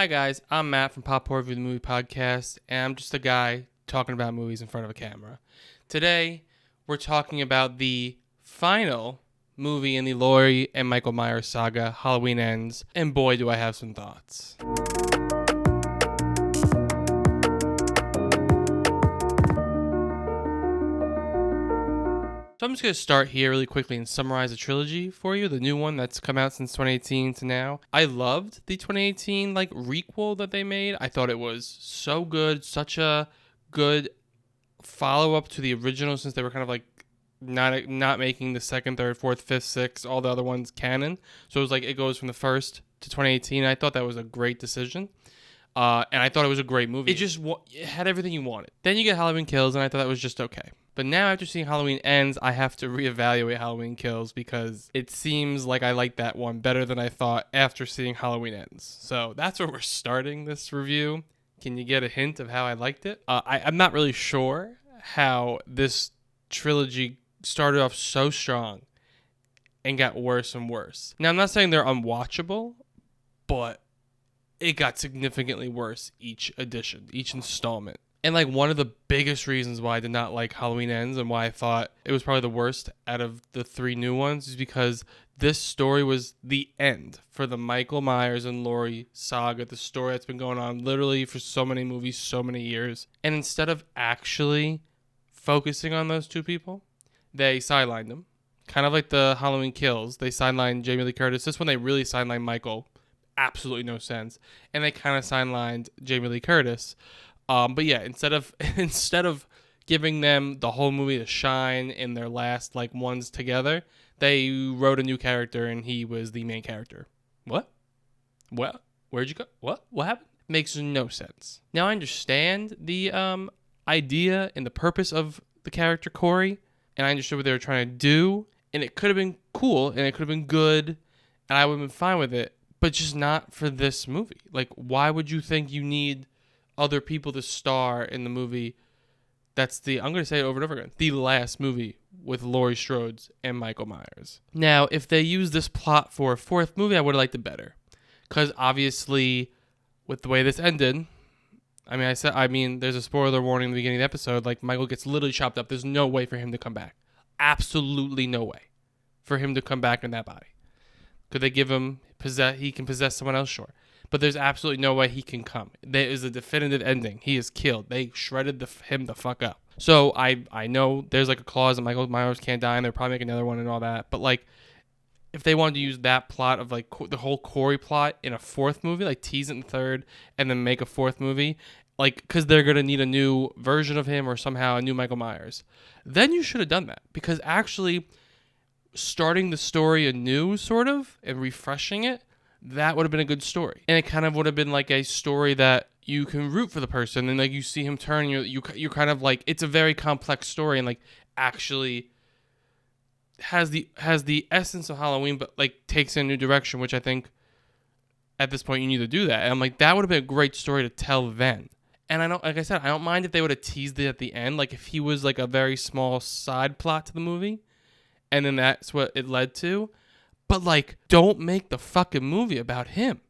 Hi guys, I'm Matt from Pop Horror Review the Movie Podcast, and I'm just a guy talking about movies in front of a camera. Today, we're talking about the final movie in the Laurie and Michael Myers saga, Halloween Ends, and boy do I have some thoughts. So I'm just going to start here really quickly and summarize the trilogy for you, the new one that's come out since 2018 to now. I loved the 2018 requel that they made. I thought it was so good, such a good follow-up to the original, since they were kind of not making the second, third, fourth, fifth, sixth, all the other ones canon. So it was like it goes from the first to 2018. I thought that was a great decision. And I thought it was a great movie. It had everything you wanted. Then you get Halloween Kills, and I thought that was just okay. But now after seeing Halloween Ends, I have to reevaluate Halloween Kills because it seems like I like that one better than I thought after seeing Halloween Ends. So that's where we're starting this review. Can you get a hint of how I liked it? I'm not really sure how this trilogy started off so strong and got worse and worse. Now, I'm not saying they're unwatchable, but it got significantly worse each edition, each installment. And one of the biggest reasons why I did not like Halloween Ends and why I thought it was probably the worst out of the three new ones is because this story was the end for the Michael Myers and Laurie saga, the story that's been going on literally for so many movies, so many years. And instead of actually focusing on those two people, they sidelined them. Kind of like the Halloween Kills. They sidelined Jamie Lee Curtis. This one they really sidelined Michael. Absolutely no sense. And they kind of sidelined Jamie Lee Curtis. But yeah, instead of giving them the whole movie to shine in their last ones together, they wrote a new character and he was the main character. What? Where'd you go? What happened? Makes no sense. Now I understand the idea and the purpose of the character Corey, and I understood what they were trying to do, and it could have been cool and it could have been good, and I would have been fine with it, but just not for this movie. Why would you think you need other people to star in the movie that's I'm going to say it over and over again, the last movie with Laurie Strode and Michael Myers? Now, if they use this plot for a fourth movie, I would have liked it better. Because obviously, with the way this ended, there's a spoiler warning in the beginning of the episode, Michael gets literally chopped up. There's no way for him to come back. Absolutely no way for him to come back in that body. Could they give him, he can possess someone else? Sure. But there's absolutely no way he can come. There is a definitive ending. He is killed. They shredded him the fuck up. So I know there's a clause that Michael Myers can't die, and they'll probably make another one and all that. But if they wanted to use that plot of the whole Corey plot in a fourth movie, tease it in third and then make a fourth movie, because they're going to need a new version of him or somehow a new Michael Myers, then you should have done that. Because actually starting the story anew sort of and refreshing it, that would have been a good story. And it kind of would have been a story that you can root for the person and you see him turn, you're kind of it's a very complex story and actually has the essence of Halloween, but takes it in a new direction, which I think at this point you need to do that. And I'm that would have been a great story to tell then. And I don't, like I said, I don't mind if they would have teased it at the end, if he was a very small side plot to the movie, and then that's what it led to. But don't make the fucking movie about him.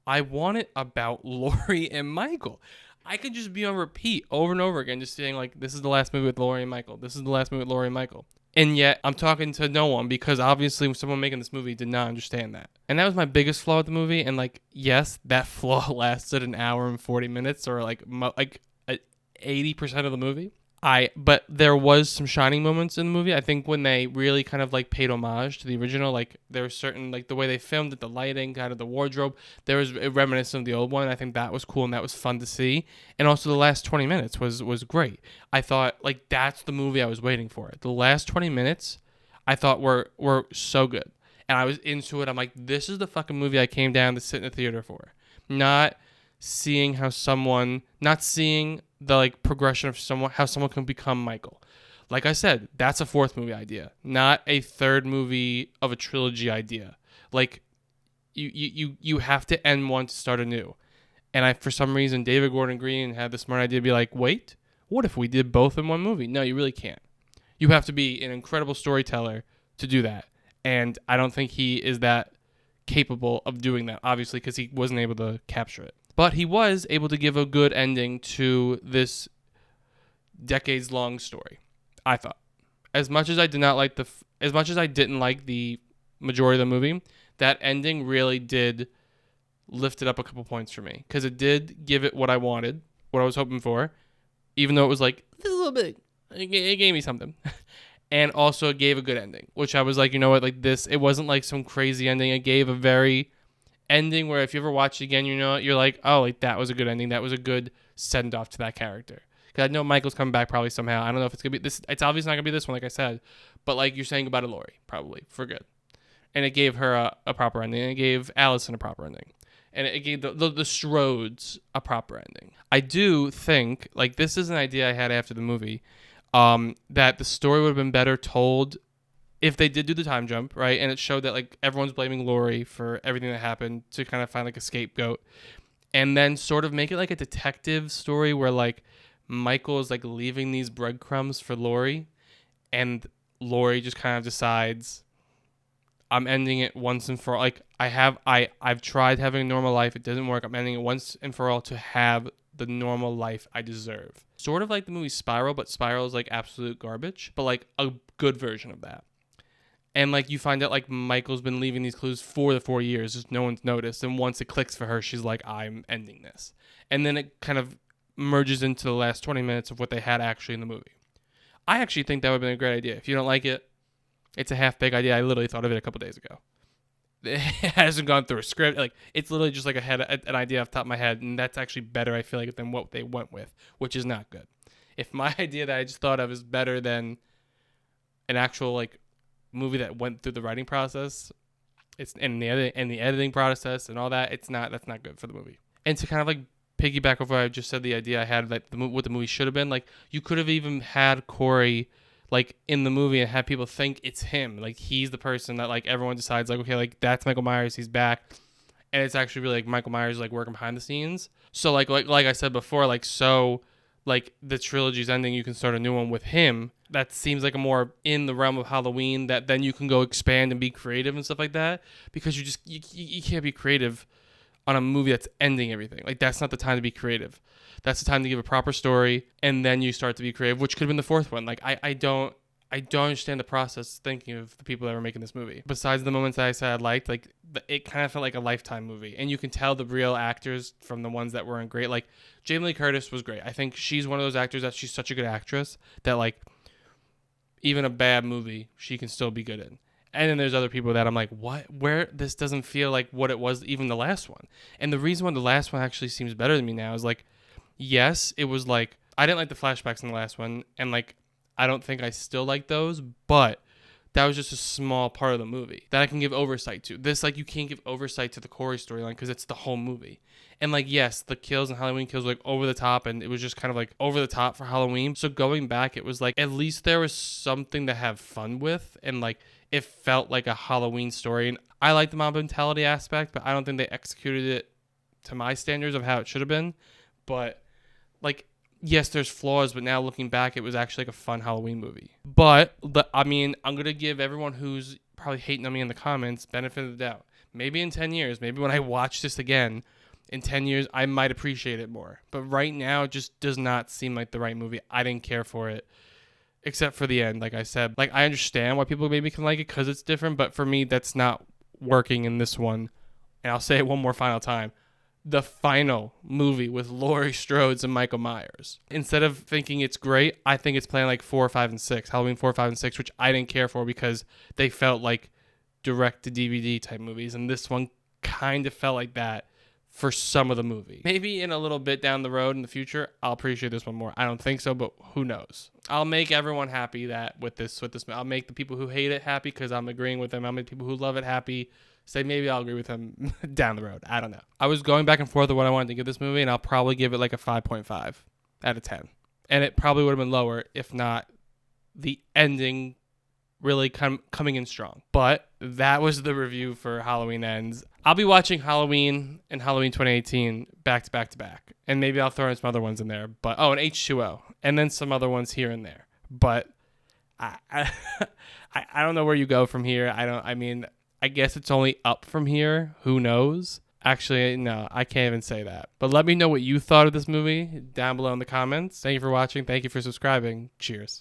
I want it about Laurie and Michael. I could just be on repeat over and over again, just saying this is the last movie with Laurie and Michael. This is the last movie with Laurie and Michael. And yet I'm talking to no one because obviously someone making this movie did not understand that. And that was my biggest flaw with the movie. And yes, that flaw lasted an hour and 40 minutes or 80% of the movie. But there was some shining moments in the movie. I think when they really kind of paid homage to the original, there was certain the way they filmed it, the lighting, kind of the wardrobe, there was a reminiscent of the old one. I think that was cool and that was fun to see. And also the last 20 minutes was great. I thought that's the movie I was waiting for. The last 20 minutes I thought were so good. And I was into it. I'm this is the fucking movie I came down to sit in the theater for. Not seeing the progression of how someone can become Michael. Like I said, that's a fourth movie idea, not a third movie of a trilogy idea. You have to end one to start anew. And for some reason, David Gordon Green had the smart idea to be wait, what if we did both in one movie? No, you really can't. You have to be an incredible storyteller to do that. And I don't think he is that capable of doing that, obviously, because he wasn't able to capture it. But he was able to give a good ending to this decades-long story, I thought. As much as I did not like as much as I didn't like the majority of the movie, that ending really did lift it up a couple points for me, because it did give it what I wanted, what I was hoping for, even though it was like this little bit. It gave me something. And also it gave a good ending, which I was like, you know what, like this, it wasn't like some crazy ending. It gave a very ending where if you ever watch it again, you know, you're like, oh, like that was a good ending. That was a good send off to that character. Because I know Michael's coming back probably somehow. I don't know if it's going to be this. It's obviously not going to be this one, like I said. But like you're saying about Laurie, probably for good. And it gave her a proper ending. And it gave Allison a proper ending. And it gave the Strodes a proper ending. I do think, like, this is an idea I had after the movie, that the story would have been better told if they did do the time jump, right? And it showed that, like, everyone's blaming Laurie for everything that happened to kind of find, like, a scapegoat. And then sort of make it like a detective story where, like, Michael is, like, leaving these breadcrumbs for Laurie. And Laurie just kind of decides, I'm ending it once and for all. Like, I've tried having a normal life. It doesn't work. I'm ending it once and for all to have the normal life I deserve. Sort of like the movie Spiral, but Spiral is like absolute garbage, but like a good version of that. And like you find out like Michael's been leaving these clues for the 4 years, just no one's noticed. And once it clicks for her, she's like, I'm ending this. And then it kind of merges into the last 20 minutes of what they had actually in the movie. I actually think that would have been a great idea. If you don't like it, it's a half-baked idea. I literally thought of it a couple days ago. It hasn't gone through a script. Like, it's literally just like an idea off the top of my head, and that's actually better, I feel like, than what they went with, which is not good. If my idea that I just thought of is better than an actual like movie that went through the writing process, it's in the editing process and all that, that's not good for the movie. And to kind of like piggyback off what I just said, the idea I had, like what the movie should have been, like you could have even had Corey like in the movie and have people think it's him, like he's the person that like everyone decides like, okay, like that's Michael Myers, he's back, and it's actually really like Michael Myers like working behind the scenes. So like I said before, like so like the trilogy's ending, you can start a new one with him. That seems like a more in the realm of Halloween, that then you can go expand and be creative and stuff like that, because you can't be creative on a movie that's ending everything. Like that's not the time to be creative. That's the time to give a proper story, and then you start to be creative, which could have been the fourth one. Like I don't understand the process thinking of the people that were making this movie. Besides the moments that I said I liked, like it kind of felt like a Lifetime movie, and you can tell the real actors from the ones that weren't great. Like Jamie Lee Curtis was great. I think she's one of those actors that she's such a good actress that like even a bad movie she can still be good in. And then there's other people that I'm like, what? Where this doesn't feel like what it was even the last one. And the reason why the last one actually seems better than me now is like, yes, it was like I didn't like the flashbacks in the last one, and like I don't think I still like those, but that was just a small part of the movie that I can give oversight to. This, like, you can't give oversight to the Corey storyline because it's the whole movie. And like, yes, the kills and Halloween kills were like over the top, and it was just kind of like over the top for Halloween. So going back, it was like at least there was something to have fun with, and like it felt like a Halloween story. And I like the mob mentality aspect, but I don't think they executed it to my standards of how it should have been. But like, yes, there's flaws, but now looking back, it was actually like a fun Halloween movie. But I mean, I'm going to give everyone who's probably hating on me in the comments benefit of the doubt. Maybe in 10 years, maybe when I watch this again, in 10 years, I might appreciate it more. But right now, it just does not seem like the right movie. I didn't care for it, except for the end. Like I said, like I understand why people maybe can like it because it's different, but for me, that's not working in this one. And I'll say it one more final time. The final movie with Laurie Strode and Michael Myers. Instead of thinking it's great, I think it's playing like 4, 5, and 6. Halloween 4, 5, and 6, which I didn't care for because they felt like direct-to-DVD type movies. And this one kind of felt like that for some of the movie. Maybe in a little bit down the road in the future, I'll appreciate this one more. I don't think so, but who knows? I'll make everyone happy that with this. I'll make the people who hate it happy because I'm agreeing with them. I'll make people who love it happy. Say maybe I'll agree with him down the road. I don't know. I was going back and forth of what I wanted to give this movie, and I'll probably give it like a 5.5 out of 10. And it probably would have been lower if not the ending really coming in strong. But that was the review for Halloween Ends. I'll be watching Halloween and Halloween 2018 back to back to back. And maybe I'll throw in some other ones in there. But and H2O. And then some other ones here and there. But I don't know where you go from here. I guess it's only up from here. Who knows? Actually, no, I can't even say that. But let me know what you thought of this movie down below in the comments. Thank you for watching. Thank you for subscribing. Cheers.